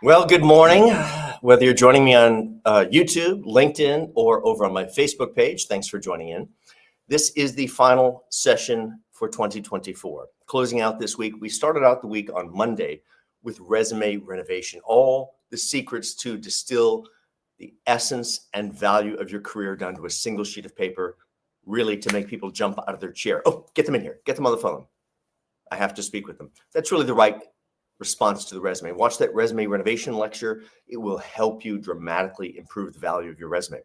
Well, good morning. Whether you're joining me on YouTube, LinkedIn, or over on my Facebook page, thanks for joining in. This is the final session for 2024. Closing out this week, we started out the week on Monday with resume renovation, all the secrets to distill the essence and value of your career down to a single sheet of paper, really to make people jump out of their chair. Oh, get them in here, get them on the phone. I have to speak with them. That's really the right response to the resume. Watch that resume renovation lecture. It will help you dramatically improve the value of your resume.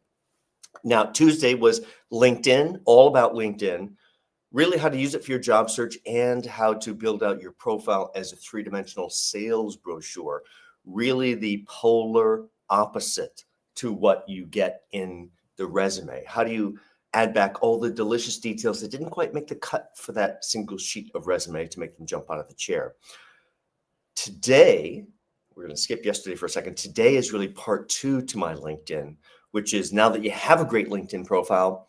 Now, Tuesday was LinkedIn, all about LinkedIn, really how to use it for your job search and how to build out your profile as a three-dimensional sales brochure, really the polar opposite to what you get in the resume. How do you add back all the delicious details that didn't quite make the cut for that single sheet of resume to make them jump out of the chair? Today, we're going to skip yesterday for a second. Today is really part 2 to my LinkedIn, which is now that you have a great LinkedIn profile,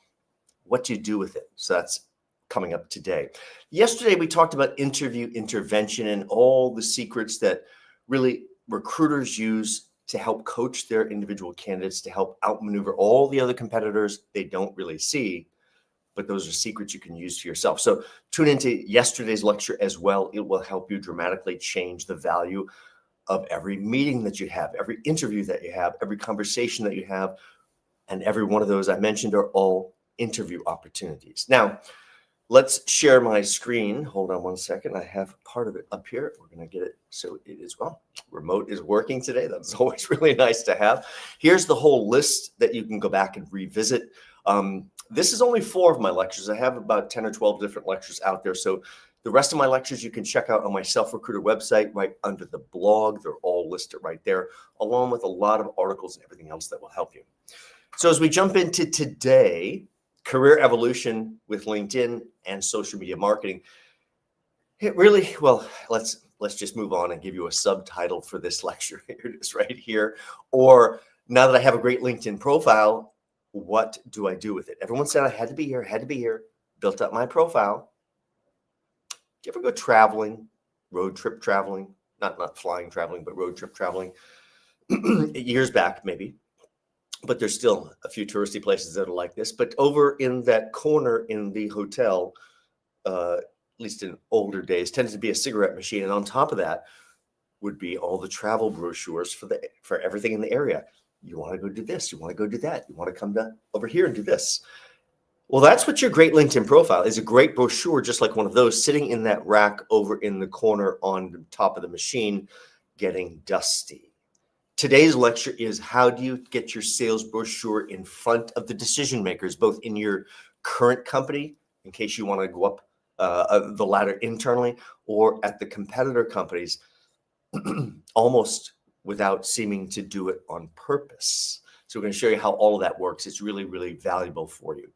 what do you do with it? So that's coming up today. Yesterday, we talked about interview intervention and all the secrets that really recruiters use to help coach their individual candidates, to help outmaneuver all the other competitors they don't really see. But those are secrets you can use for yourself. So tune into yesterday's lecture as well. It will help you dramatically change the value of every meeting that you have, every interview that you have, every conversation that you have. And every one of those I mentioned are all interview opportunities. Now, let's share my screen. Hold on one second. I have part of it up here. We're going to get it so it is, well, remote is working today. That's always really nice to have. Here's the whole list that you can go back and revisit. This is only 4 of my lectures. I have about 10 or 12 different lectures out there. So the rest of my lectures you can check out on my SelfRecruiter website right under the blog. They're all listed right there, along with a lot of articles and everything else that will help you. So as we jump into today, career evolution with LinkedIn and social media marketing, it really, well, let's just move on and give you a subtitle for this lecture. Here it is right here. Or now that I have a great LinkedIn profile, what do I do with it? Everyone said I had to be here, built up my profile. Do you ever go traveling, road trip traveling, not flying traveling, but road trip traveling? Years back, maybe, but there's still a few touristy places that are like this. But over in that corner in the hotel, at least in older days, tended to be a cigarette machine. And on top of that would be all the travel brochures for everything in the area. You want to go do this, you want to go do that, you want to come over here and do this. Well, that's what your great LinkedIn profile is, a great brochure, just like one of those sitting in that rack over in the corner on the top of the machine, getting dusty. Today's lecture is how do you get your sales brochure in front of the decision makers, both in your current company, in case you want to go up the ladder internally, or at the competitor companies, almost without seeming to do it on purpose. So we're going to show you how all of that works. It's really, really valuable for you.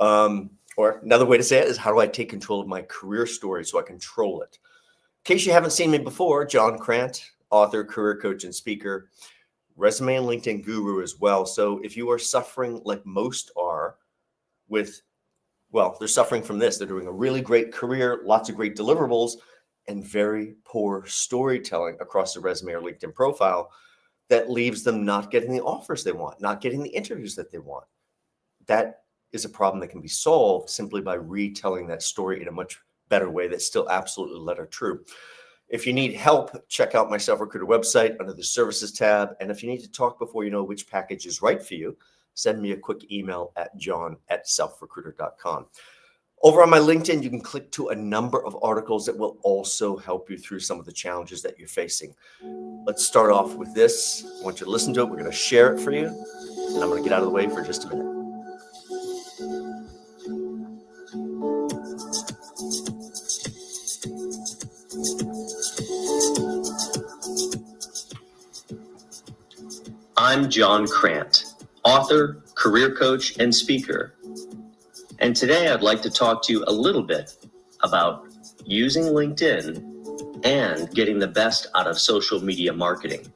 Or another way to say it is, how do I take control of my career story so I control it? In case you haven't seen me before, John Crant, author, career coach, and speaker, resume and LinkedIn guru as well. So if you are suffering like most are with, well, they're suffering from this. They're doing a really great career, lots of great deliverables, and very poor storytelling across the resume or LinkedIn profile that leaves them not getting the offers they want, not getting the interviews that they want. That is a problem that can be solved simply by retelling that story in a much better way that's still absolutely letter true. If you need help, check out my SelfRecruiter website under the services tab. And if you need to talk before you know which package is right for you, send me a quick email at john@selfrecruiter.com. Over on my LinkedIn, you can click to a number of articles that will also help you through some of the challenges that you're facing. Let's start off with this. I want you to listen to it. We're going to share it for you. And I'm going to get out of the way for just a minute. I'm John Crant, author, career coach, and speaker. And today I'd like to talk to you a little bit about using LinkedIn and getting the best out of social media marketing.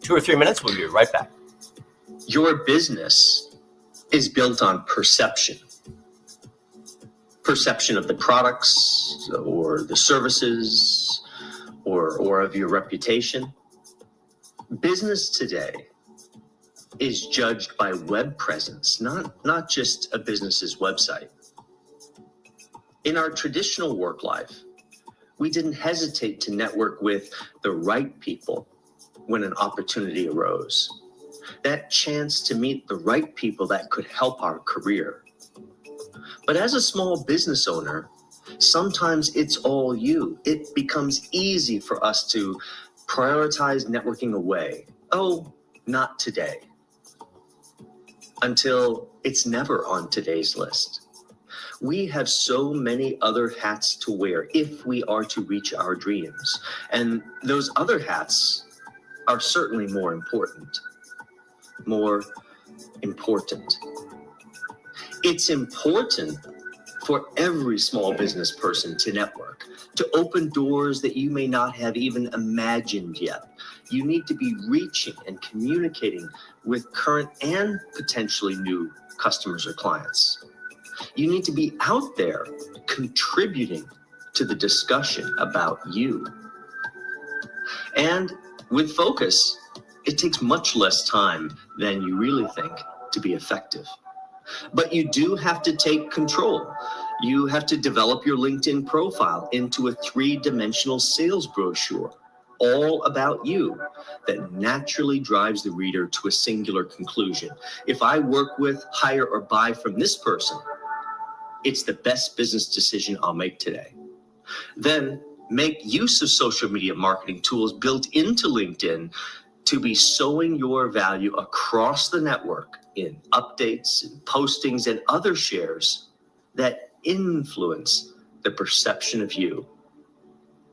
2 or 3 minutes, we'll be right back. Your business is built on perception. perception of the products or the services or of your reputation. Business today is judged by web presence, not just a business's website. In our traditional work life, we didn't hesitate to network with the right people when an opportunity arose. That chance to meet the right people that could help our career. But as a small business owner, sometimes it's all you. It becomes easy for us to prioritize networking away. Oh, not today. Until it's never on today's list. We have so many other hats to wear if we are to reach our dreams. And those other hats are certainly more important. It's important for every small business person to network, to open doors that you may not have even imagined yet. You need to be reaching and communicating with current and potentially new customers or clients. You need to be out there contributing to the discussion about you. And with focus, it takes much less time than you really think to be effective. But you do have to take control. You have to develop your LinkedIn profile into a 3-dimensional sales brochure, all about you, that naturally drives the reader to a singular conclusion. If I work with, hire, or buy from this person, it's the best business decision I'll make today. Then make use of social media marketing tools built into LinkedIn to be sowing your value across the network in updates and postings and other shares that influence the perception of you.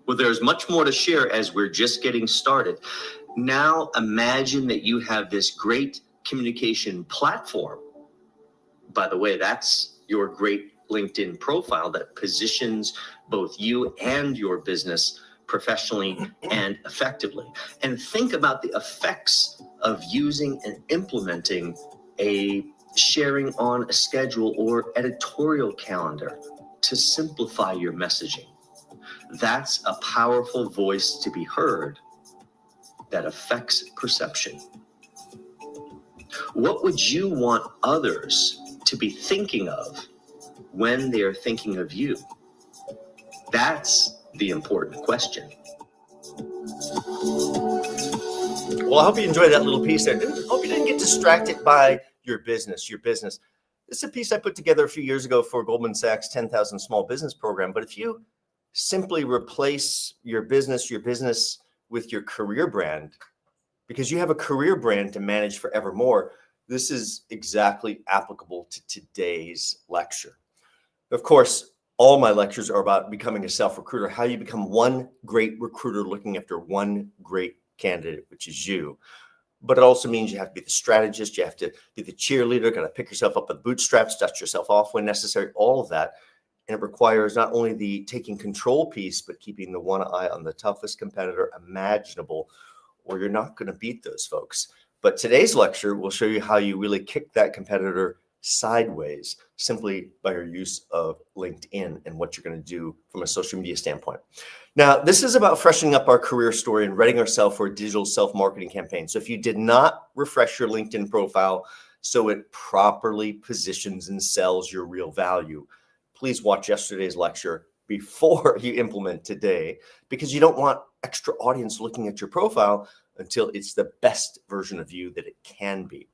Well, there's much more to share as we're just getting started. Now imagine that you have this great communication platform. By the way, that's your great LinkedIn profile that positions both you and your business professionally and effectively. And think about the effects of using and implementing a sharing on a schedule or editorial calendar to simplify your messaging. That's a powerful voice to be heard that affects perception. What would you want others to be thinking of when they are thinking of you? That's the important question. Well, I hope you enjoyed that little piece there. Hope you didn't get distracted by your business. This is a piece I put together a few years ago for Goldman Sachs 10,000 Small Business Program. But if you simply replace your business with your career brand, because you have a career brand to manage forevermore, this is exactly applicable to today's lecture. Of course, all my lectures are about becoming a self-recruiter, how you become one great recruiter looking after one great candidate, which is you. But it also means you have to be the strategist, you have to be the cheerleader, got to pick yourself up by the bootstraps, dust yourself off when necessary, all of that. And it requires not only the taking control piece, but keeping the one eye on the toughest competitor imaginable, or you're not going to beat those folks. But today's lecture will show you how you really kick that competitor sideways simply by your use of LinkedIn and what you're going to do from a social media standpoint. Now, this is about freshening up our career story and readying ourselves for a digital self-marketing campaign. So if you did not refresh your LinkedIn profile so it properly positions and sells your real value, please watch yesterday's lecture before you implement today, because you don't want extra audience looking at your profile until it's the best version of you that it can be.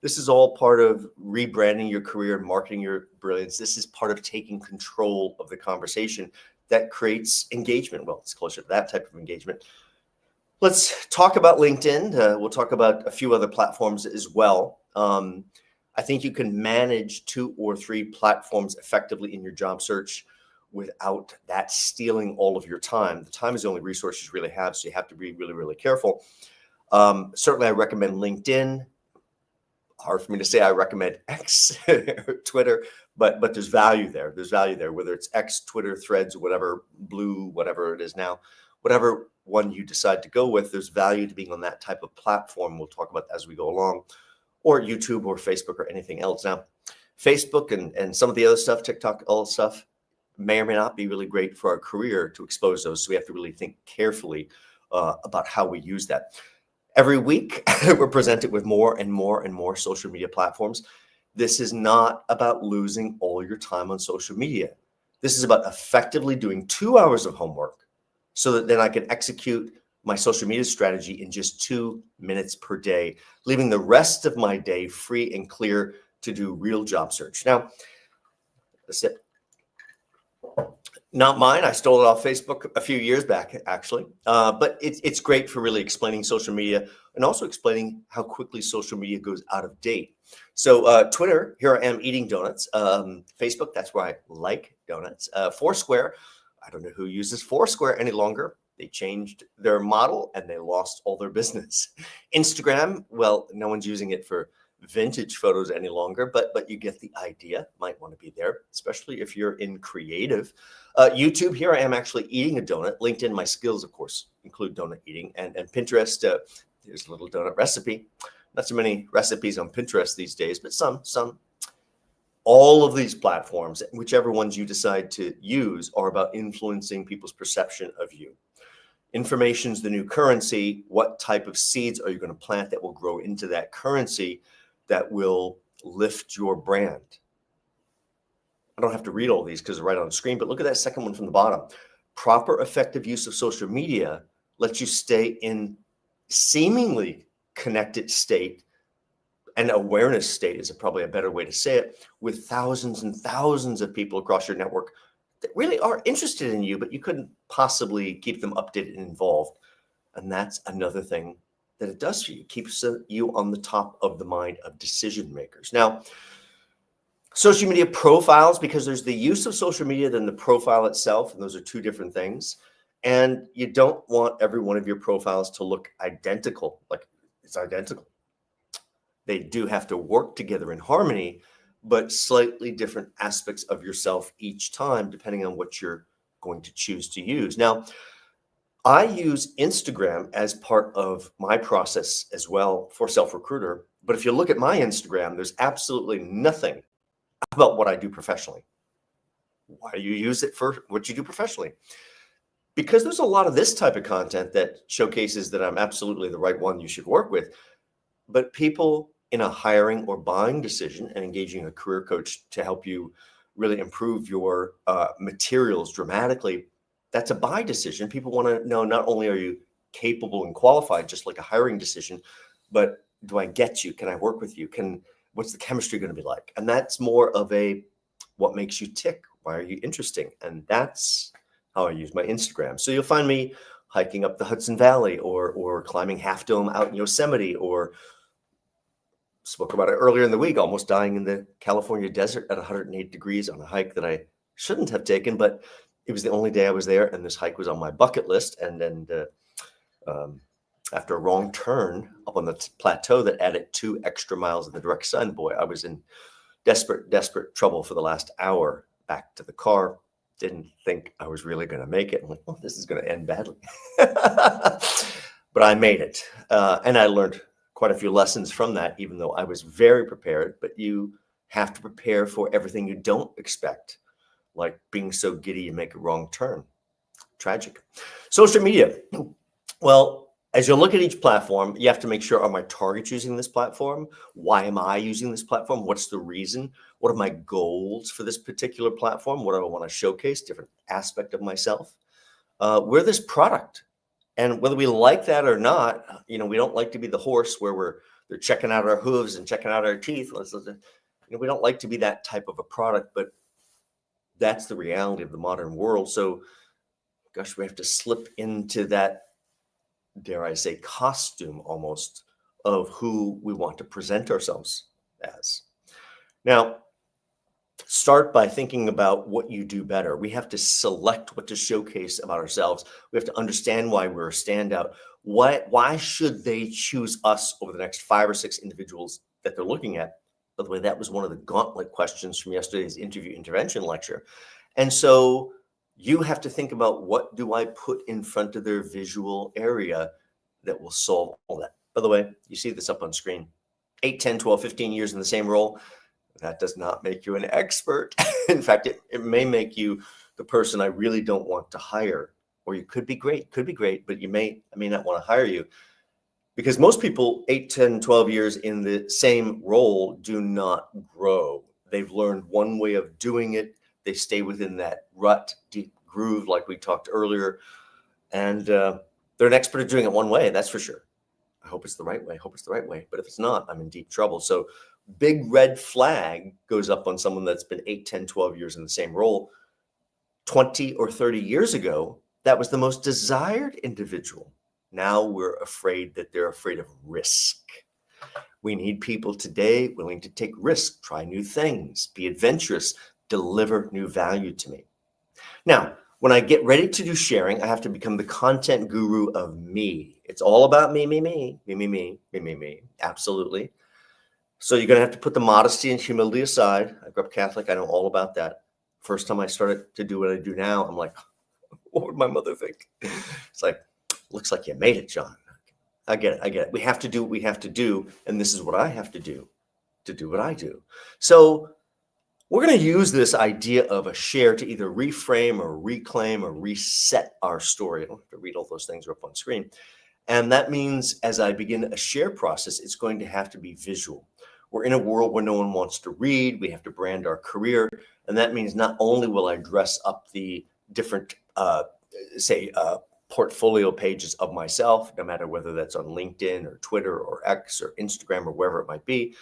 This is all part of rebranding your career and marketing your brilliance. This is part of taking control of the conversation that creates engagement. Well, it's closer to that type of engagement. Let's talk about LinkedIn. We'll talk about a few other platforms as well. I think you can manage 2 or 3 platforms effectively in your job search without that stealing all of your time. The time is the only resource you really have, so you have to be really, really careful. Certainly, I recommend LinkedIn. Hard for me to say I recommend X, Twitter, but there's value there. There's value there, whether it's X, Twitter, Threads, whatever, Blue, whatever it is now. Whatever one you decide to go with, there's value to being on that type of platform. We'll talk about that as we go along, or YouTube or Facebook or anything else. Now, Facebook and some of the other stuff, TikTok, all stuff, may or may not be really great for our career to expose those. So we have to really think carefully about how we use that. Every week, we're presented with more and more and more social media platforms. This is not about losing all your time on social media. This is about effectively doing 2 hours of homework so that then I can execute my social media strategy in just 2 minutes per day, leaving the rest of my day free and clear to do real job search. Now, that's it. Not mine. I stole it off Facebook a few years back, actually. But it's great for really explaining social media and also explaining how quickly social media goes out of date. So Twitter, here I am eating donuts. Facebook, that's where I like donuts. Foursquare, I don't know who uses Foursquare any longer. They changed their model and they lost all their business. Instagram, well, no one's using it for vintage photos any longer, but you get the idea. Might want to be there, especially if you're in creative. YouTube, here I am actually eating a donut. LinkedIn, my skills, of course, include donut eating. And Pinterest, there's a little donut recipe. Not so many recipes on Pinterest these days, but some. All of these platforms, whichever ones you decide to use, are about influencing people's perception of you. Information's the new currency. What type of seeds are you going to plant that will grow into that currency that will lift your brand? I don't have to read all these because they're right on the screen, but look at that second one from the bottom. Proper effective use of social media lets you stay in seemingly connected state, and awareness state is probably a better way to say it, with thousands and thousands of people across your network that really are interested in you, but you couldn't possibly keep them updated and involved. And that's another thing that it does for you. It keeps you on the top of the mind of decision makers. Now, social media profiles, because there's the use of social media, then the profile itself, and those are two different things. And you don't want every one of your profiles to look identical, like it's identical. They do have to work together in harmony, but slightly different aspects of yourself each time, depending on what you're going to choose to use. Now, I use Instagram as part of my process as well for SelfRecruiter. But if you look at my Instagram, there's absolutely nothing about what I do professionally. Why do you use it for what you do professionally? Because there's a lot of this type of content that showcases that I'm absolutely the right one you should work with. But people in a hiring or buying decision and engaging a career coach to help you really improve your materials dramatically, that's a buy decision. People want to know, not only are you capable and qualified, just like a hiring decision, but do I get you? Can I work with you? What's the chemistry going to be like? And that's more of a, what makes you tick? Why are you interesting? And that's how I use my Instagram. So you'll find me hiking up the Hudson Valley or climbing Half Dome out in Yosemite, or spoke about it earlier in the week, almost dying in the California desert at 108 degrees on a hike that I shouldn't have taken, but it was the only day I was there, and this hike was on my bucket list. And then after a wrong turn up on the plateau that added 2 extra miles in the direct sun, boy, I was in desperate trouble for the last hour back to the car. Didn't think I was really going to make it. I'm like, well, this is going to end badly. But I made it. And I learned quite a few lessons from that, even though I was very prepared. But you have to prepare for everything you don't expect, like being so giddy you make a wrong turn. Tragic. Social media. Well, as you look at each platform, you have to make sure, are my targets using this platform? Why am I using this platform? What's the reason? What are my goals for this particular platform? What do I want to showcase? Different aspect of myself. We're this product. And whether we like that or not, we don't like to be the horse where they're checking out our hooves and checking out our teeth. We don't like to be that type of a product, but that's the reality of the modern world. So, gosh, we have to slip into that, dare I say, costume almost of who we want to present ourselves as. Now, start by thinking about what you do better. We have to select what to showcase about ourselves. We have to understand why we're a standout. Why should they choose us over the next 5 or 6 individuals that they're looking at? By the way, that was one of the gauntlet questions from yesterday's interview intervention lecture. And so you have to think about, what do I put in front of their visual area that will solve all that? By the way, you see this up on screen. 8, 10, 12, 15 years in the same role. That does not make you an expert. In fact, it may make you the person I really don't want to hire. Or you could be great, but I may not want to hire you. Because most people 8, 10, 12 years in the same role do not grow. They've learned one way of doing it. They stay within that rut, deep groove, like we talked earlier. And they're an expert at doing it one way, that's for sure. I hope it's the right way. But if it's not, I'm in deep trouble. So big red flag goes up on someone that's been 8, 10, 12 years in the same role. 20 or 30 years ago, that was the most desired individual. Now we're afraid that they're afraid of risk. We need people today willing to take risks, try new things, be adventurous, deliver new value to me. Now, when I get ready to do sharing, I have to become the content guru of me. It's all about me. Absolutely. So you're going to have to put the modesty and humility aside. I grew up Catholic. I know all about that. First time I started to do what I do now, I'm like, what would my mother think? It's like, looks like you made it, John. I get it. We have to do what we have to do. And this is what I have to do what I do. So we're going to use this idea of a share to either reframe or reclaim or reset our story. I don't have to read all those things up on screen. And that means as I begin a share process, it's going to have to be visual. We're in a world where no one wants to read. We have to brand our career. And that means not only will I dress up the different, portfolio pages of myself, no matter whether that's on LinkedIn or Twitter or X or Instagram or wherever it might be.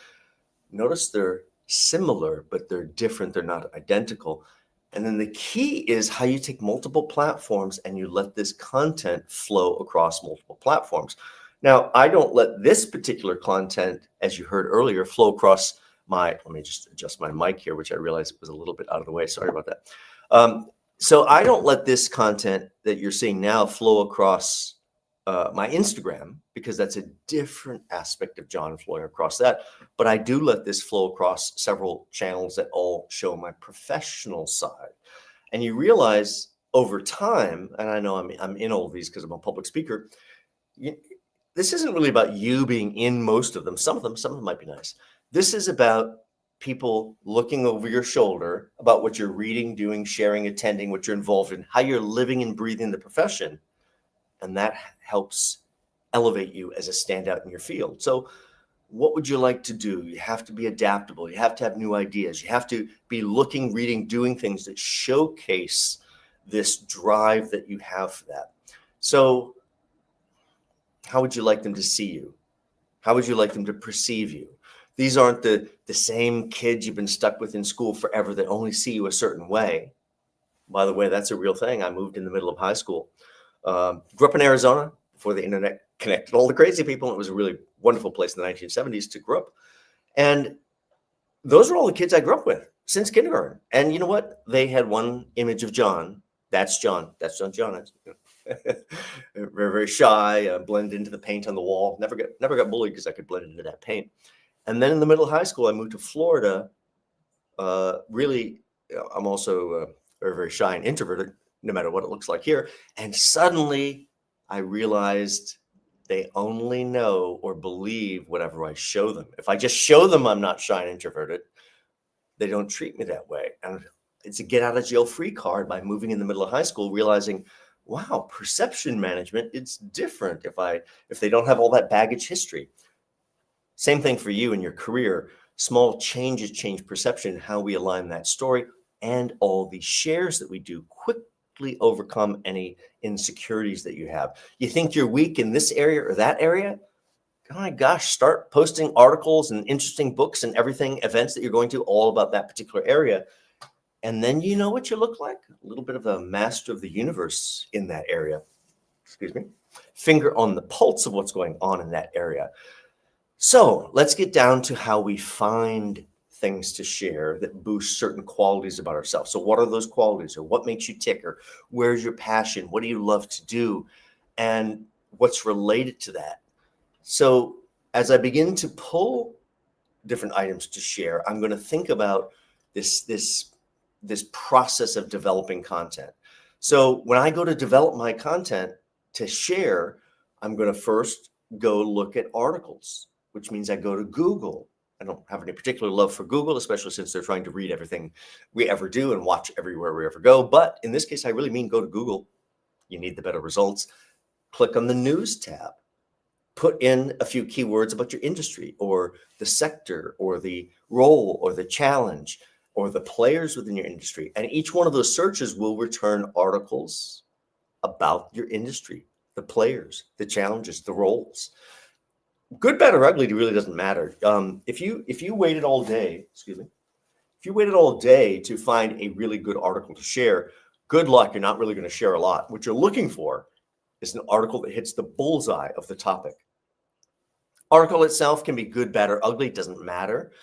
Notice they're similar, but they're different. They're not identical. And then the key is how you take multiple platforms and you let this content flow across multiple platforms. Now, I don't let this particular content, as you heard earlier, flow across let me just adjust my mic here, which I realized was a little bit out of the way. Sorry about that. So I don't let this content that you're seeing now flow across my Instagram, because that's a different aspect of John flowing across that. But I do let this flow across several channels that all show my professional side. And you realize over time, and I know I'm in all of these because I'm a public speaker, this isn't really about you being in most of them. Some of them might be nice. This is about people looking over your shoulder about what you're reading, doing, sharing, attending, what you're involved in, how you're living and breathing the profession. And that helps elevate you as a standout in your field. So what would you like to do? You have to be adaptable. You have to have new ideas. You have to be looking, reading, doing things that showcase this drive that you have for that. So how would you like them to see you? How would you like them to perceive you? These aren't the same kids you've been stuck with in school forever that only see you a certain way. By the way, that's a real thing. I moved in the middle of high school. Grew up in Arizona before the internet connected all the crazy people. It was a really wonderful place in the 1970s to grow up. And those are all the kids I grew up with since kindergarten. And you know what? They had one image of John. That's John. That's John. Very, very shy, blend into the paint on the wall. Never got bullied because I could blend into that paint. And then in the middle of high school, I moved to Florida. I'm also very, very shy and introverted, no matter what it looks like here. And suddenly I realized they only know or believe whatever I show them. If I just show them I'm not shy and introverted, they don't treat me that way. And it's a get out of jail free card by moving in the middle of high school, realizing, wow, perception management, it's different if they don't have all that baggage history. Same thing for you in your career. Small changes change perception, how we align that story, and all the shares that we do quickly overcome any insecurities that you have. You think you're weak in this area or that area? Oh my gosh, start posting articles and interesting books and everything, events that you're going to, all about that particular area. And then you know what you look like? A little bit of a master of the universe in that area. Excuse me. Finger on the pulse of what's going on in that area. So let's get down to how we find things to share that boost certain qualities about ourselves. So what are those qualities, or what makes you tick, or where's your passion? What do you love to do? And what's related to that? So as I begin to pull different items to share, I'm going to think about this process of developing content. So when I go to develop my content to share, I'm going to first go look at articles, which means I go to Google I don't have any particular love for Google, especially since they're trying to read everything we ever do and watch everywhere we ever go. But in this case, I really mean go to Google. You need the better results. Click on the news tab. Put in a few keywords about your industry or the sector or the role or the challenge or the players within your industry. And each one of those searches will return articles about your industry, the players, the challenges, the roles. Good, bad, or ugly, it really doesn't matter. If you waited all day, if you waited all day to find a really good article to share, good luck, you're not really going to share a lot. What you're looking for is an article that hits the bullseye of the topic. Article itself can be good, bad, or ugly. It doesn't matter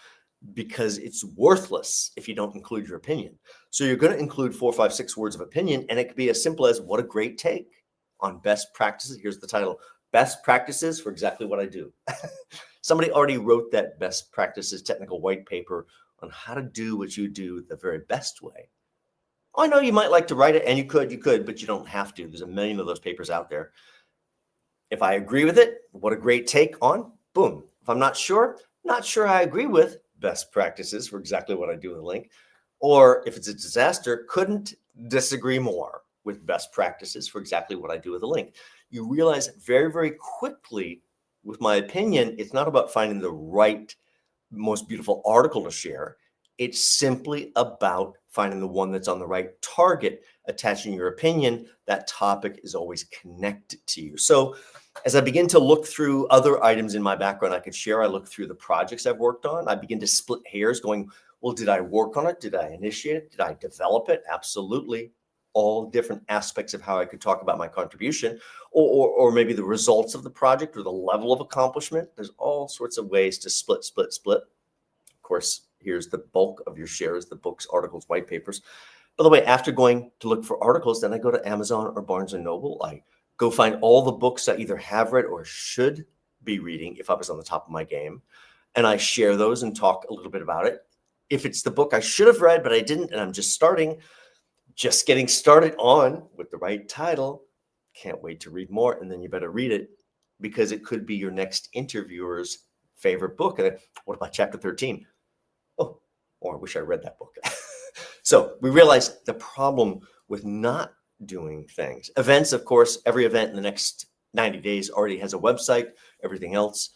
because it's worthless if you don't include your opinion. So you're going to include 4, 5, 6 words of opinion, and it could be as simple as what a great take on best practices. Here's the title: Best Practices for Exactly What I Do. Somebody already wrote that best practices technical white paper on how to do what you do the very best way. I know you might like to write it, and you could, but you don't have to. There's a million of those papers out there. If I agree with it, what a great take on, boom. If I'm not sure I agree with best practices for exactly what I do in the link. Or if it's a disaster, couldn't disagree more with best practices for exactly what I do with the link. You realize very, very quickly with my opinion, it's not about finding the right, most beautiful article to share. It's simply about finding the one that's on the right target, attaching your opinion. That topic is always connected to you. So as I begin to look through other items in my background I could share, I look through the projects I've worked on. I begin to split hairs going, well, did I work on it? Did I initiate it? Did I develop it? Absolutely. All different aspects of how I could talk about my contribution or maybe the results of the project or the level of accomplishment. There's all sorts of ways to split. Of course, here's the bulk of your shares, the books, articles, white papers. By the way, after going to look for articles, then I go to Amazon or Barnes & Noble. I go find all the books I either have read or should be reading if I was on the top of my game. And I share those and talk a little bit about it. If it's the book I should have read, but I didn't, and I'm just getting started on with the right title, can't wait to read more. And then you better read it because it could be your next interviewer's favorite book. And what about chapter 13? Oh, I wish I read that book. So we realize the problem with not doing things. Events, of course, every event in the next 90 days already has a website, everything else,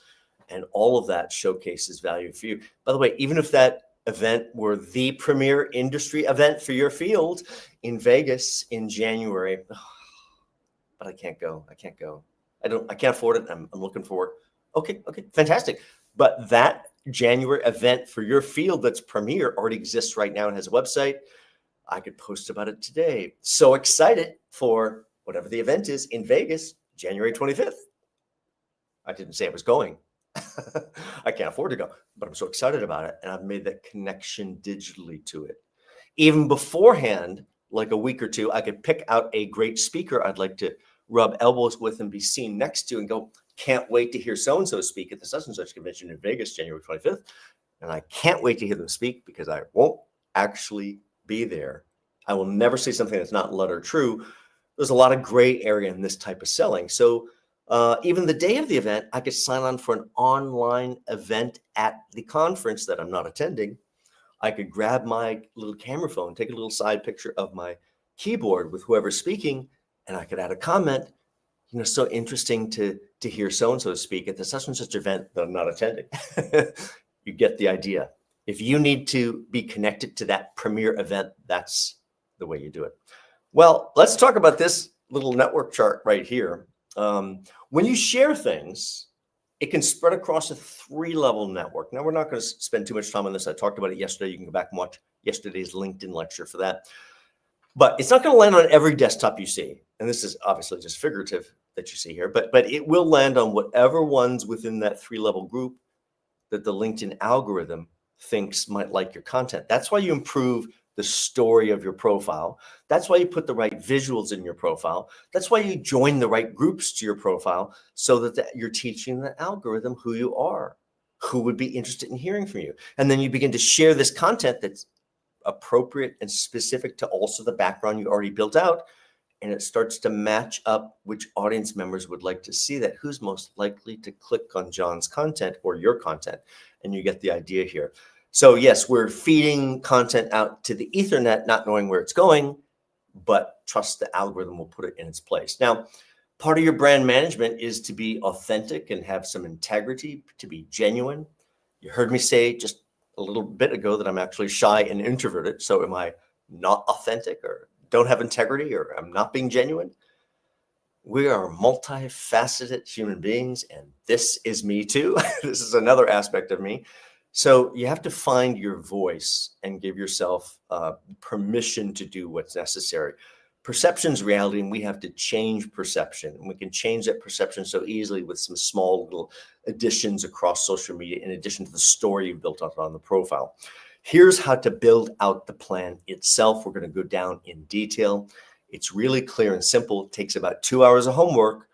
and all of that showcases value for you. By the way, even if that event were the premier industry event for your field in Vegas in January, but I can't go. I can't afford it. I'm looking for it. Okay, fantastic. But that January event for your field that's premier already exists right now and has a website. I could post about it today. So excited for whatever the event is in Vegas, January 25th. I didn't say I was going. I can't afford to go, but I'm so excited about it. And I've made that connection digitally to it. Even beforehand, like a week or two, I could pick out a great speaker I'd like to rub elbows with and be seen next to and go, can't wait to hear so-and-so speak at the such and such convention in Vegas, January 25th. And I can't wait to hear them speak because I won't actually be there. I will never say something that's not letter true. There's a lot of gray area in this type of selling. So even the day of the event, I could sign on for an online event at the conference that I'm not attending. I could grab my little camera phone, take a little side picture of my keyboard with whoever's speaking, and I could add a comment. So interesting to hear so-and-so speak at the such and such event that I'm not attending. You get the idea. If you need to be connected to that premier event, that's the way you do it. Well, let's talk about this little network chart right here. When you share things, it can spread across a 3-level network. Now, we're not going to spend too much time on this. I talked about it yesterday. You can go back and watch yesterday's LinkedIn lecture for that. But it's not going to land on every desktop you see. And this is obviously just figurative that you see here, but it will land on whatever ones within that 3-level group that the LinkedIn algorithm thinks might like your content. That's why you improve the story of your profile. That's why you put the right visuals in your profile. That's why you join the right groups to your profile so that you're teaching the algorithm who you are, who would be interested in hearing from you. And then you begin to share this content that's appropriate and specific to also the background you already built out. And it starts to match up which audience members would like to see that, who's most likely to click on John's content or your content. and you get the idea here. So yes, we're feeding content out to the Ethernet, not knowing where it's going, but trust the algorithm will put it in its place. Now, part of your brand management is to be authentic and have some integrity, to be genuine. You heard me say just a little bit ago that I'm actually shy and introverted. So am I not authentic or don't have integrity or I'm not being genuine? We are multifaceted human beings, and this is me too. This is another aspect of me. So you have to find your voice and give yourself permission to do what's necessary. Perception's reality, and we have to change perception. And we can change that perception so easily with some small little additions across social media, in addition to the story you've built up on the profile. Here's how to build out the plan itself. We're going to go down in detail. It's really clear and simple. It takes about 2 hours of homework.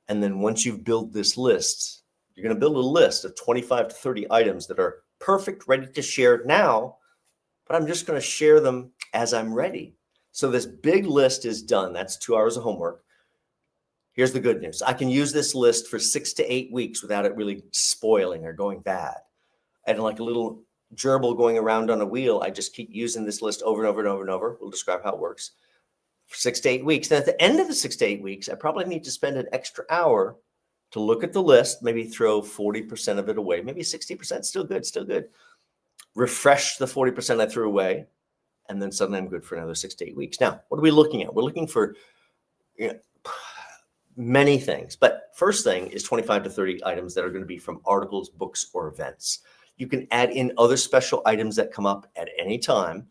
And then once you've built this list, you're going to build a list of 25 to 30 items that are perfect, ready to share now, but I'm just going to share them as I'm ready. So this big list is done. That's 2 hours of homework. Here's the good news. I can use this list for 6 to 8 weeks without it really spoiling or going bad. And like a little gerbil going around on a wheel, I just keep using this list over and over and over and over. We'll describe how it works for 6 to 8 weeks. Then at the end of the 6 to 8 weeks, I probably need to spend an extra hour to look at the list, maybe throw 40% of it away, maybe 60%, still good. Refresh the 40% I threw away, and then suddenly I'm good for another 6 to 8 weeks. Now, what are we looking at? We're looking for many things, but first thing is 25 to 30 items that are going to be from articles, books, or events. You can add in other special items that come up at any time.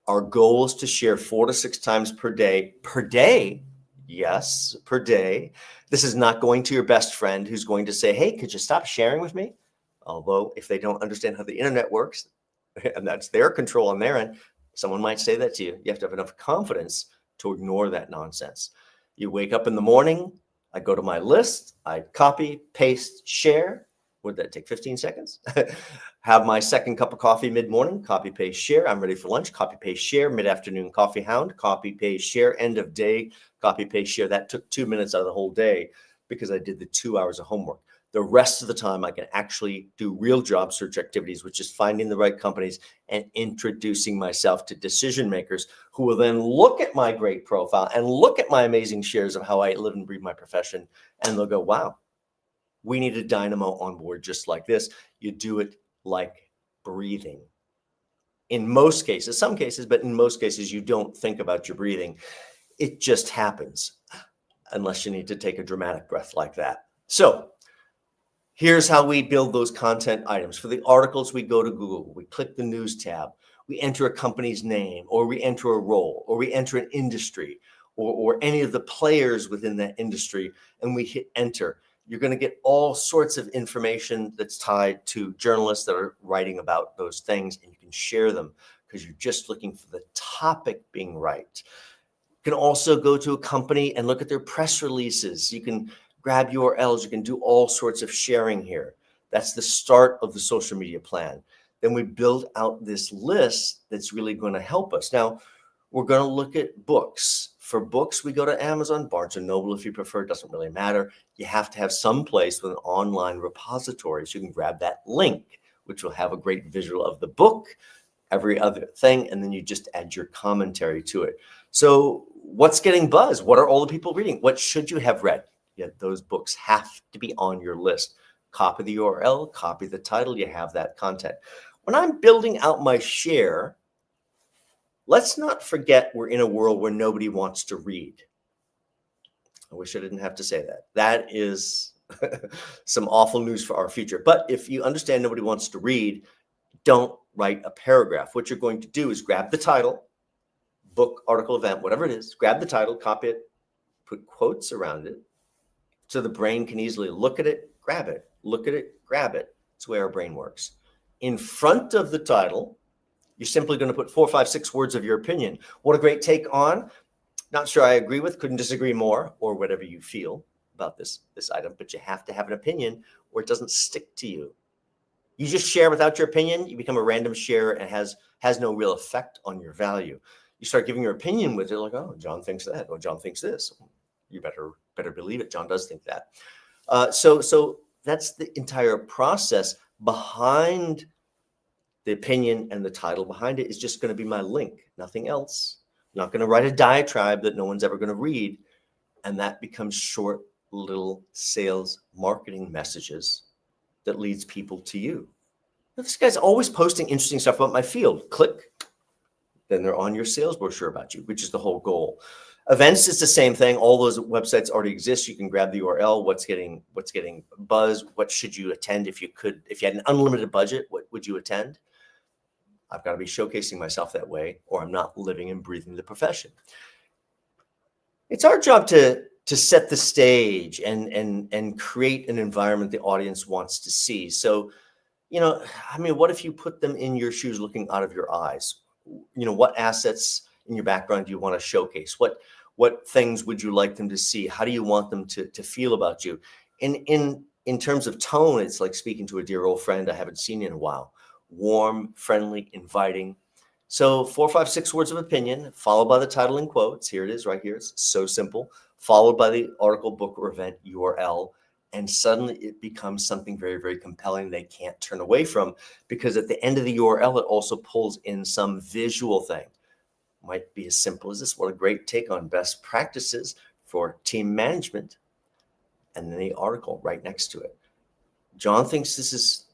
Our goal is to share 4 to 6 times per day. Per day? Yes, per day. This is not going to your best friend who's going to say, hey, could you stop sharing with me? Although if they don't understand how the internet works, and that's their control on their end, someone might say that to you. You have to have enough confidence to ignore that nonsense. You wake up in the morning, I go to my list, I copy, paste, share. Would that take 15 seconds? Have my second cup of coffee mid-morning, copy, paste, share. I'm ready for lunch, copy, paste, share. Mid-afternoon coffee hound, copy, paste, share. End of day, copy, paste, share. That took 2 minutes out of the whole day because I did the 2 hours of homework. The rest of the time, I can actually do real job search activities, which is finding the right companies and introducing myself to decision makers who will then look at my great profile and look at my amazing shares of how I live and breathe my profession. And they'll go, wow, we need a dynamo on board just like this. You do it like breathing. In most cases, some cases, but in most cases, you don't think about your breathing. It just happens unless you need to take a dramatic breath like that. So here's how we build those content items. For the articles, we go to Google, we click the news tab, we enter a company's name, or we enter a role, or we enter an industry, or any of the players within that industry, and we hit enter. You're going to get all sorts of information that's tied to journalists that are writing about those things, and you can share them because you're just looking for the topic being right. You can also go to a company and look at their press releases. You can grab URLs. You can do all sorts of sharing here. That's the start of the social media plan. Then we build out this list that's really going to help us. Now, we're going to look at books. For books, we go to Amazon, Barnes & Noble if you prefer. It doesn't really matter. You have to have some place with an online repository so you can grab that link, which will have a great visual of the book, every other thing, and then you just add your commentary to it. So what's getting buzz? What are all the people reading? What should you have read? Yeah, those books have to be on your list. Copy the URL, copy the title, you have that content. When I'm building out my share, let's not forget we're in a world where nobody wants to read. I wish I didn't have to say that. That is some awful news for our future. But if you understand nobody wants to read, don't write a paragraph. What you're going to do is grab the title, book, article, event, whatever it is, grab the title, copy it, put quotes around it so the brain can easily look at it, grab it, look at it, grab it. It's the way our brain works. In front of the title, you're simply going to put 4, 5, 6 words of your opinion. What a great take on. Not sure I agree with, couldn't disagree more, or whatever you feel about this item, but you have to have an opinion or it doesn't stick to you. You just share without your opinion, you become a random share and has no real effect on your value. You start giving your opinion with it, like, oh, John thinks that, or John thinks this. You better believe it. John does think that. So that's the entire process. behind the opinion and the title behind it is just going to be my link, nothing else. I'm not going to write a diatribe that no one's ever going to read. And that becomes short, little sales marketing messages that leads people to you. This guy's always posting interesting stuff about my field. Click, then they're on your sales brochure about you, which is the whole goal. Events is the same thing. All those websites already exist. You can grab the URL. What's getting buzz? What should you attend if you had an unlimited budget? What would you attend? I've got to be showcasing myself that way, or I'm not living and breathing the profession. It's our job to set the stage and create an environment the audience wants to see. So, what if you put them in your shoes looking out of your eyes? What assets in your background do you want to showcase? What things would you like them to see? How do you want them to feel about you? In terms of tone, it's like speaking to a dear old friend I haven't seen in a while. Warm, friendly, inviting. So 4, 5, 6 words of opinion, followed by the title in quotes. Here it is right here. It's so simple. Followed by the article, book, or event URL. And suddenly it becomes something very, very compelling they can't turn away from, because at the end of the URL, it also pulls in some visual thing. Might be as simple as this. What a great take on best practices for team management. And then the article right next to it. John thinks this is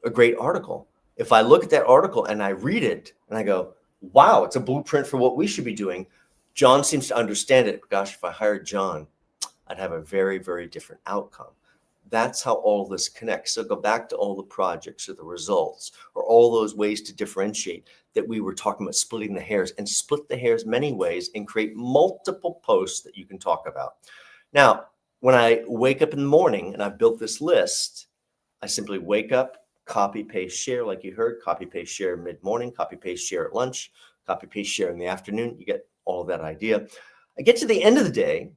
a great article. If I look at that article and I read it and I go, wow, it's a blueprint for what we should be doing. John seems to understand it. Gosh, if I hired John, I'd have a very, very different outcome. That's how all this connects. So go back to all the projects or the results or all those ways to differentiate that we were talking about, splitting the hairs, and split the hairs many ways and create multiple posts that you can talk about. Now, when I wake up in the morning and I've built this list, I simply wake up, copy, paste, share, like you heard, copy, paste, share mid-morning, copy, paste, share at lunch, copy, paste, share in the afternoon. You get all of that idea. I get to the end of the day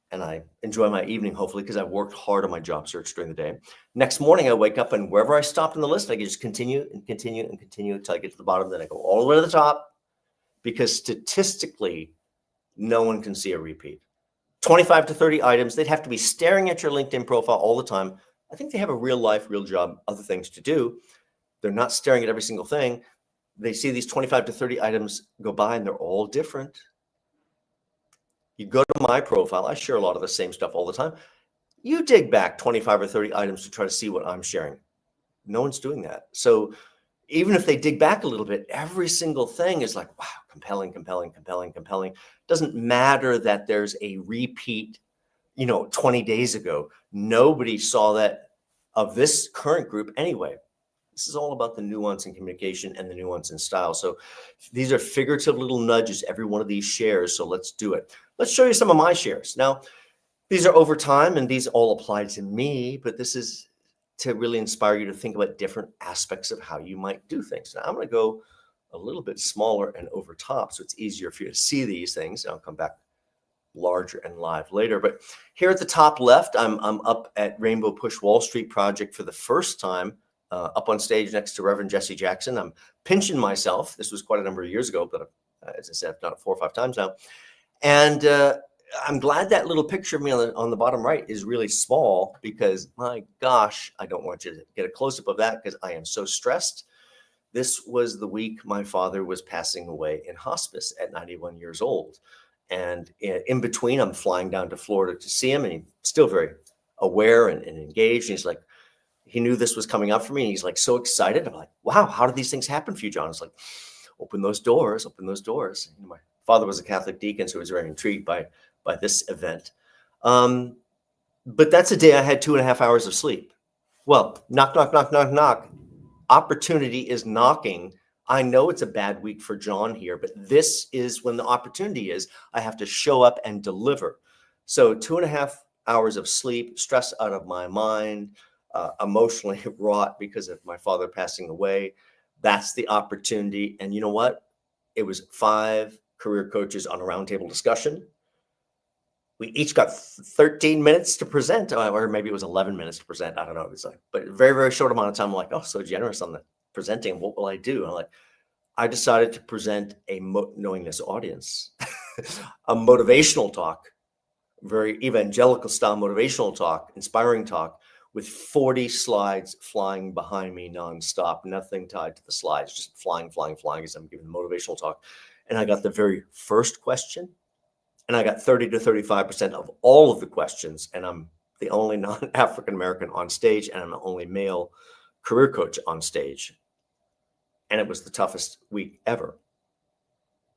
and I enjoy my evening, hopefully, because I've worked hard on my job search during the day. Next morning, I wake up and wherever I stopped in the list, I can just continue and continue and continue until I get to the bottom. Then I go all the way to the top, because statistically, no one can see a repeat. 25 to 30 items. They'd have to be staring at your LinkedIn profile all the time. I think they have a real life, real job, other things to do. They're not staring at every single thing. They see these 25 to 30 items go by and they're all different. You go to my profile. I share a lot of the same stuff all the time. You dig back 25 or 30 items to try to see what I'm sharing. No one's doing that. So even if they dig back a little bit, every single thing is like, wow, compelling, compelling, compelling, compelling. Doesn't matter that there's a repeat, 20 days ago. Nobody saw that of this current group anyway. This is all about the nuance in communication and the nuance in style. So these are figurative little nudges, every one of these shares. So let's do it. Let's show you some of my shares. Now, these are over time and these all apply to me, but this is to really inspire you to think about different aspects of how you might do things. Now, I'm going to go a little bit smaller and over top, so it's easier for you to see these things. I'll come back larger and live later. But here at the top left, I'm up at Rainbow Push Wall Street project for the first time, up on stage next to Reverend Jesse Jackson. I'm pinching myself. This was quite a number of years ago, but as I said, I've done it 4 or 5 times now. And I'm glad that little picture of me on the bottom right is really small, because my gosh, I don't want you to get a close-up of that because I am so stressed. This was the week my father was passing away in hospice at 91 years old. And in between, I'm flying down to Florida to see him, and he's still very aware and engaged. And he's like, he knew this was coming up for me. And he's like so excited. I'm like, wow, how did these things happen for you, John? It's like, open those doors, open those doors. My father was a Catholic deacon, so he was very intrigued by this event. But that's a day I had 2.5 hours of sleep. Well, knock, knock, knock, knock, knock. Opportunity is knocking. I know it's a bad week for John here, but this is when the opportunity is. I have to show up and deliver. So 2.5 hours of sleep, stress out of my mind, emotionally wrought because of my father passing away. That's the opportunity. And you know what? It was 5 career coaches on a roundtable discussion. We each got 13 minutes to present, or maybe it was 11 minutes to present. I don't know. It was like, but very, very short amount of time. I'm like, oh, so generous on the presenting. What will I do? I'm like, I decided to present knowing this audience, a motivational talk, very evangelical style motivational talk, inspiring talk, with 40 slides flying behind me nonstop, nothing tied to the slides, just flying as I'm giving the motivational talk. And I got the very first question, and I got 30 to 35% of all of the questions. And I'm the only non-African American on stage, and I'm the only male career coach on stage. And it was the toughest week ever.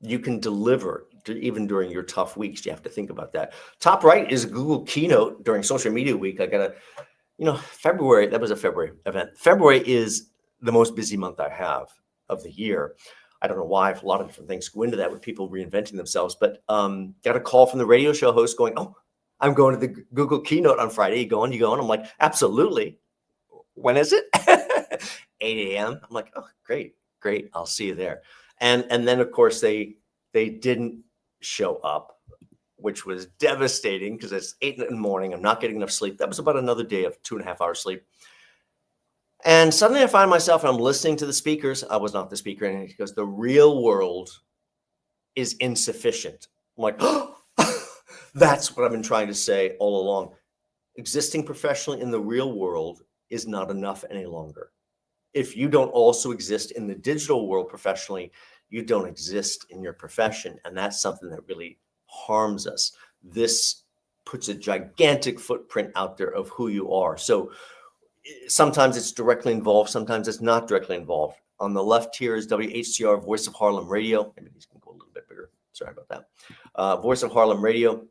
You can deliver even during your tough weeks. You have to think about that. Top right is a Google keynote during social media week. I got February, that was a February event. February is the most busy month I have of the year. I don't know why. A lot of different things go into that with people reinventing themselves, but got a call from the radio show host going, "Oh, I'm going to the Google keynote on Friday. You going? I'm like, absolutely. When is it? 8 a.m. I'm like, oh, great. I'll see you there. And then of course they didn't show up, which was devastating because it's 8 in the morning. I'm not getting enough sleep. That was about another day of 2.5 hours sleep. And suddenly I find myself, and I'm listening to the speakers. I was not the speaker. And he goes, the real world is insufficient. I'm like, oh, that's what I've been trying to say all along. Existing professionally in the real world is not enough any longer. If you don't also exist in the digital world professionally, you don't exist in your profession. And that's something that really harms us. This puts a gigantic footprint out there of who you are. So sometimes it's directly involved, sometimes it's not directly involved. On the left here is WHCR, Voice of Harlem Radio. Maybe these can go a little bit bigger. Sorry about that. Voice of Harlem Radio,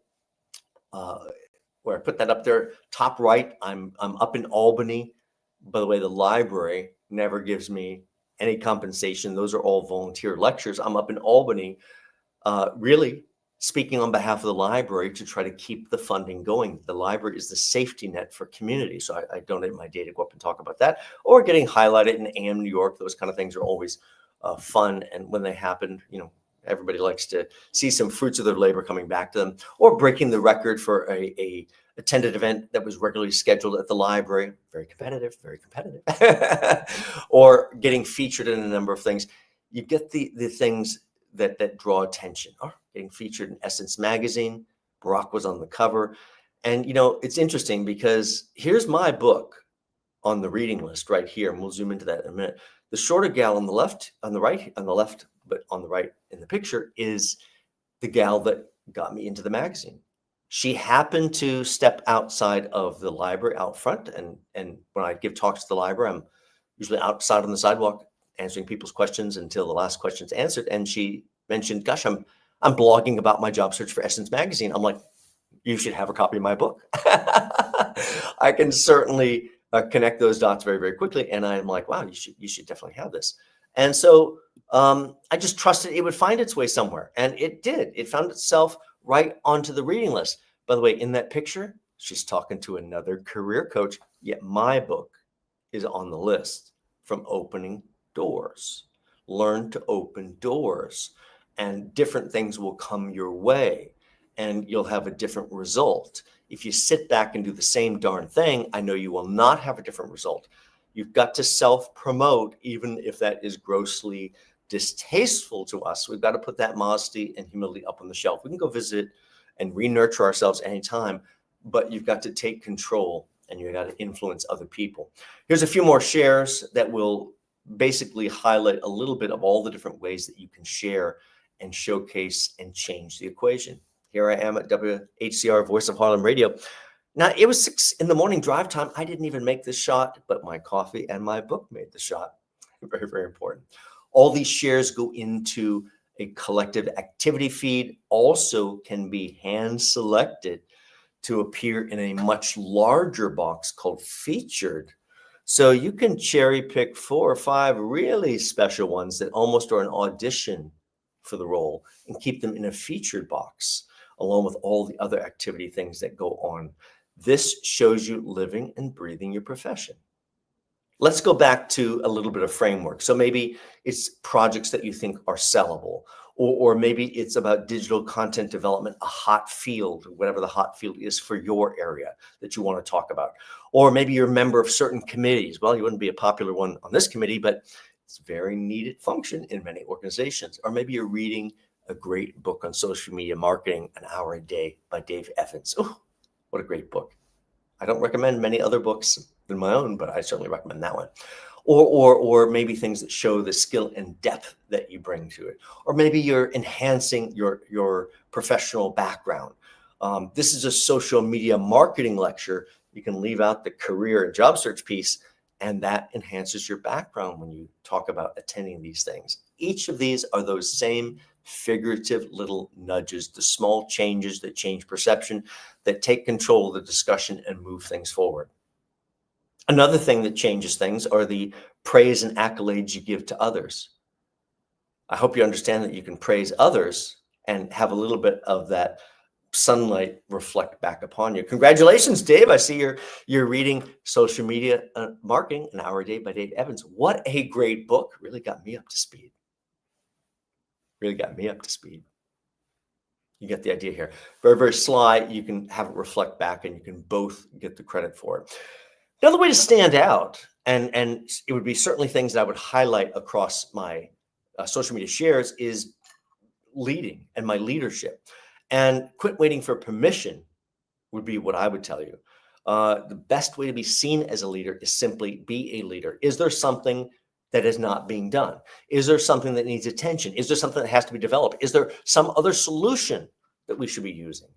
where I put that up there. Top right, I'm up in Albany. By the way, the library never gives me any compensation. Those are all volunteer lectures. I'm up in Albany, really speaking on behalf of the library to try to keep the funding going. The library is the safety net for community. So I donate my day to go up and talk about that, or getting highlighted in AM New York. Those kind of things are always fun. And when they happen, everybody likes to see some fruits of their labor coming back to them, or breaking the record for a attended event that was regularly scheduled at the library. Very competitive, or getting featured in a number of things. You get the things that draw attention. Getting featured in Essence magazine. Barack was on the cover. And, it's interesting because here's my book on the reading list right here. And we'll zoom into that in a minute. The shorter gal on the left, but on the right in the picture is the gal that got me into the magazine. She happened to step outside of the library out front. And when I give talks to the library, I'm usually outside on the sidewalk answering people's questions until the last question's answered. And she mentioned, gosh, I'm blogging about my job search for Essence magazine. I'm like, you should have a copy of my book. I can certainly connect those dots very, very quickly. And I'm like, wow, you should definitely have this. And so I just trusted it would find its way somewhere. And it did. It found itself right onto the reading list. By the way, in that picture, she's talking to another career coach, yet my book is on the list. From Opening Doors. Learn to open doors, and different things will come your way, and you'll have a different result. If you sit back and do the same darn thing, I know you will not have a different result. You've got to self-promote, even if that is grossly distasteful to us. We've got to put that modesty and humility up on the shelf. We can go visit and re-nurture ourselves anytime, but you've got to take control and you've got to influence other people. Here's a few more shares that will basically highlight a little bit of all the different ways that you can share and showcase and change the equation. Here I am at WHCR, Voice of Harlem Radio. Now, it was 6 in the morning drive time. I didn't even make this shot, but my coffee and my book made the shot. Very, very important. All these shares go into a collective activity feed, also can be hand selected to appear in a much larger box called featured. So you can cherry pick 4 or 5 really special ones that almost are an audition for the role and keep them in a featured box, along with all the other activity things that go on. This shows you living and breathing your profession. Let's go back to a little bit of framework. So maybe it's projects that you think are sellable, or maybe it's about digital content development, a hot field, whatever the hot field is for your area that you want to talk about. Or maybe you're a member of certain committees. Well, you wouldn't be a popular one on this committee, but it's a very needed function in many organizations. Or maybe you're reading a great book on social media marketing, An Hour a Day by Dave Evans. Oh, what a great book. I don't recommend many other books. than my own, but I certainly recommend that one. Or maybe things that show the skill and depth that you bring to it. Or maybe you're enhancing your professional background. This is a social media marketing lecture. You can leave out the career and job search piece, and that enhances your background when you talk about attending these things. Each of these are those same figurative little nudges, the small changes that change perception, that take control of the discussion and move things forward. Another thing that changes things are the praise and accolades you give to others. I hope you understand that you can praise others and have a little bit of that sunlight reflect back upon you. Congratulations, Dave. I see you're reading Social Media Marketing, An Hour a Day by Dave Evans. What a great book. Really got me up to speed. Really got me up to speed. You get the idea here. Very, very sly. You can have it reflect back and you can both get the credit for it. Another way to stand out, and it would be certainly things that I would highlight across my social media shares, is leading and my leadership. And quit waiting for permission would be what I would tell you. The best way to be seen as a leader is simply be a leader. Is there something that is not being done? Is there something that needs attention? Is there something that has to be developed? Is there some other solution that we should be using?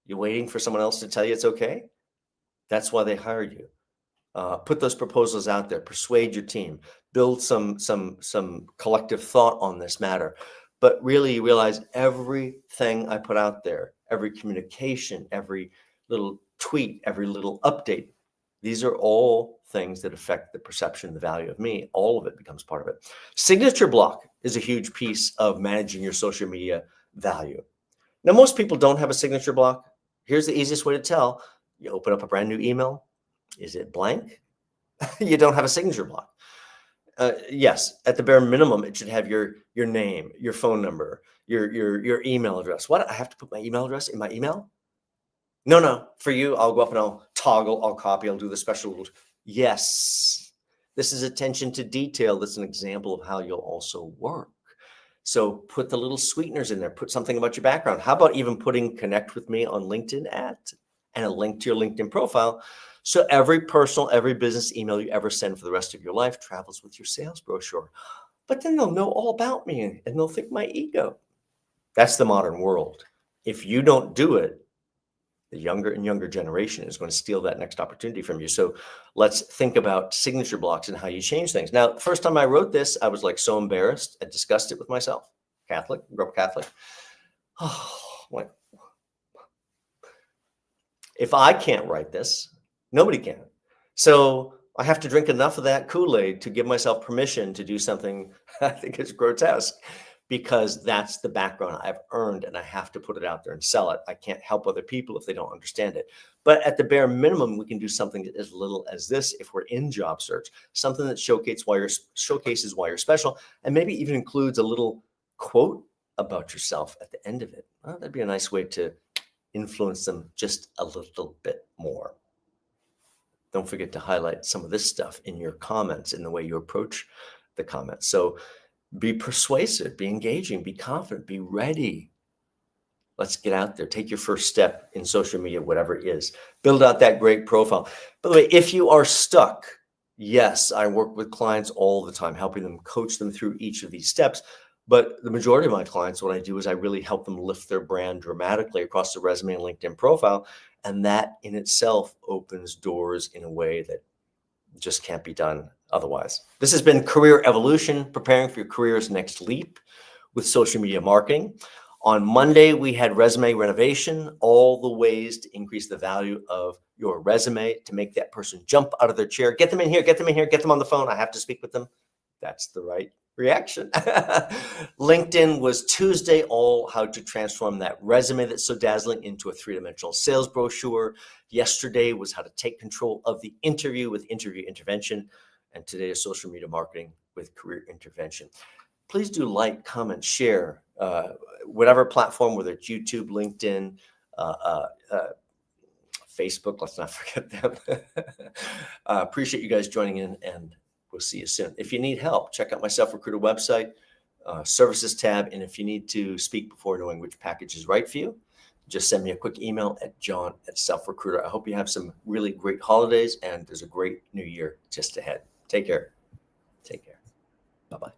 You're waiting for someone else to tell you it's okay? That's why they hired you. Put those proposals out there, persuade your team, build some collective thought on this matter. But really realize everything I put out there, every communication, every little tweet, every little update, these are all things that affect the perception, the value of me. All of it becomes part of it. Signature block is a huge piece of managing your social media value. Now, most people don't have a signature block. Here's the easiest way to tell. You open up a brand new email. Is it blank? You don't have a signature block. Yes, at the bare minimum, it should have your name, your phone number, your email address. What? I have to put my email address in my email? No. For you, I'll go up and I'll toggle, I'll copy, I'll do the special. Yes, this is attention to detail. That's an example of how you'll also work. So put the little sweeteners in there. Put something about your background. How about even putting connect with me on LinkedIn and a link to your LinkedIn profile? So every business email you ever send for the rest of your life travels with your sales brochure. But then they'll know all about me and they'll think my ego. That's the modern world. If you don't do it, the younger and younger generation is going to steal that next opportunity from you. So let's think about signature blocks and how you change things. Now, the first time I wrote this, I was like so embarrassed. I discussed it with myself. Catholic, grew up Catholic. Oh, like, if I can't write this, nobody can. So I have to drink enough of that Kool-Aid to give myself permission to do something I think is grotesque, because that's the background I've earned and I have to put it out there and sell it. I can't help other people if they don't understand it. But at the bare minimum, we can do something as little as this if we're in job search, something that showcases why you're special, and maybe even includes a little quote about yourself at the end of it. Well, that'd be a nice way to influence them just a little bit more. Don't forget to highlight some of this stuff in your comments, in the way you approach the comments. So be persuasive, be engaging, be confident, be ready. Let's get out there. Take your first step in social media, whatever it is. Build out that great profile. By the way, if you are stuck, yes, I work with clients all the time, helping them, coach them through each of these steps. But the majority of my clients, what I do is I really help them lift their brand dramatically across the resume and LinkedIn profile. And that in itself opens doors in a way that just can't be done otherwise. This has been Career Evolution, preparing for your career's next leap with social media marketing. On Monday, we had resume renovation, all the ways to increase the value of your resume, to make that person jump out of their chair. Get them in here, get them in here, get them on the phone. I have to speak with them. That's the right reaction. LinkedIn was Tuesday, all how to transform that resume that's so dazzling into a three-dimensional sales brochure. Yesterday was how to take control of the interview with interview intervention. And today is social media marketing with career intervention. Please do like, comment, share, whatever platform, whether it's YouTube, LinkedIn, Facebook, let's not forget them. Appreciate you guys joining in, and we'll see you soon. If you need help, check out my SelfRecruiter website, services tab. And if you need to speak before knowing which package is right for you, just send me a quick email at john@selfrecruiter. I hope you have some really great holidays and there's a great new year just ahead. Take care. Take care. Bye-bye.